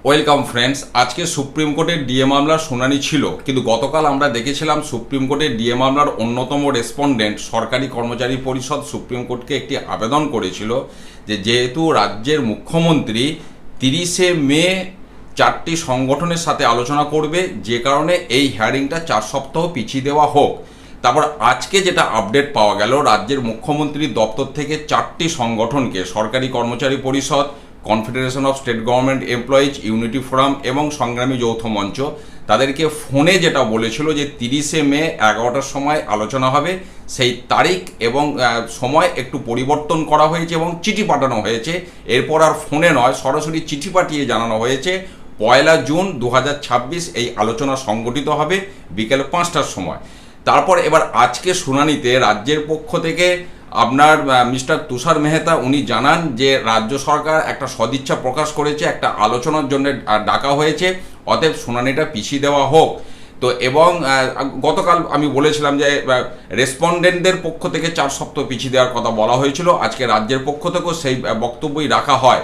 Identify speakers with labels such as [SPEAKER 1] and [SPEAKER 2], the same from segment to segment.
[SPEAKER 1] Welcome friends. আজকে supreme কোর্টের DA মামলার শুনানি ছিল, কিন্তু গতকাল আমরা দেখেছিলাম সুপ্রিম কোর্টের ডিএ মামলার অন্যতম রেসপন্ডেন্ট সরকারি কর্মচারী পরিষদ সুপ্রিম কোর্টকে একটি আবেদন করেছিল যে যেহেতু রাজ্যের মুখ্যমন্ত্রী 30শে মে 4টি সংগঠনের সাথে আলোচনা করবে, যে কারণে এই হিয়ারিংটা 4 সপ্তাহ পিছিয়ে দেওয়া হোক। তারপর আজকে যেটা আপডেট পাওয়া গেল, রাজ্যের মুখ্যমন্ত্রীর দপ্তর থেকে 4টি সংগঠনকে সরকারি কর্মচারী পরিষদ, confederation of state government employees, unity forum এবং সংগ্রামী যৌথ মঞ্চ তাদেরকে ফোনে যেটা বলেছিল যে 30শে মে 11টার সময় আলোচনা হবে, সেই তারিখ এবং সময় একটু পরিবর্তন করা হয়েছে এবং চিঠি পাঠানো হয়েছে। এরপর আর ফোনে নয়, সরাসরি চিঠি পাঠিয়ে জানানো হয়েছে 1 জুন 2026 এই আলোচনা সংগঠিত হবে বিকেল 5টার সময়। তারপর এবার আজকে শুনানিতে রাজ্যের পক্ষ থেকে আপনার মিস্টার তুষার মেহতা উনি জানান যে রাজ্য সরকার একটা সদিচ্ছা প্রকাশ করেছে, একটা আলোচনার জন্য ডাকা হয়েছে, অতএব শুনানিটা পিছিয়ে দেওয়া হোক। তো এবং গতকাল আমি বলেছিলাম যে রেসপন্ডেন্টদের পক্ষ থেকে 4 সপ্তাহ পিছিয়ে দেওয়ার কথা বলা হয়েছিল, আজকে রাজ্যের পক্ষ থেকেও সেই বক্তব্যই রাখা হয়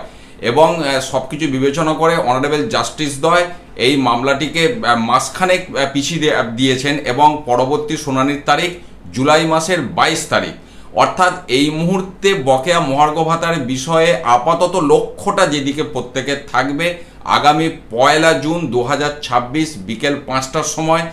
[SPEAKER 1] এবং সব কিছু বিবেচনা করে অনারেবল জাস্টিস দ্বয় এই মামলাটিকে মাসখানেক পিছিয়ে দিয়েছেন এবং পরবর্তী শুনানির তারিখ জুলাই মাসের 22 তারিখ। অর্থাৎ এই মুহূর্তে বকেয়া মহার্ঘ ভাতার বিষয়ে আপাতত লক্ষ্যটা যেদিকে প্রত্যেকের থাকবে, আগামী 1 জুন 2026 বিকেল 5টার সময়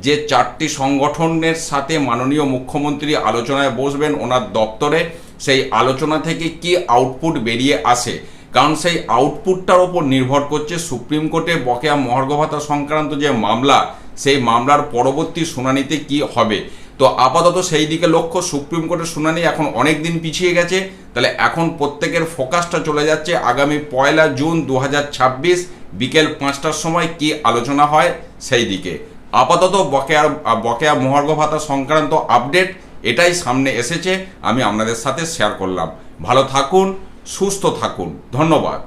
[SPEAKER 1] যে 4টি সংগঠনের সাথে মাননীয় মুখ্যমন্ত্রী আলোচনায় বসবেন ওনার দপ্তরে, সেই আলোচনা থেকে কি আউটপুট বেরিয়ে আসে, কারণ সেই আউটপুটটার ওপর নির্ভর করছে সুপ্রিম কোর্টে বকেয়া মহার্ঘ ভাতা সংক্রান্ত যে মামলা, সেই মামলার পরবর্তী শুনানিতে কি হবে। তো আপাতত সেই দিকে লক্ষ্য। সুপ্রিম কোর্টের শুনানি এখন অনেক দিন পিছিয়ে গেছে, তাহলে এখন প্রত্যেকের ফোকাসটা চলে যাচ্ছে আগামী 1 জুন 2026 বিকেল 5টার সময় কি আলোচনা হয় সেই দিকে। আপাতত বকেয়া মহার্ঘ ভাতা সংক্রান্ত আপডেট এটাই সামনে এসেছে, আমি আপনাদের সাথে শেয়ার করলাম। ভালো থাকুন, সুস্থ থাকুন, ধন্যবাদ।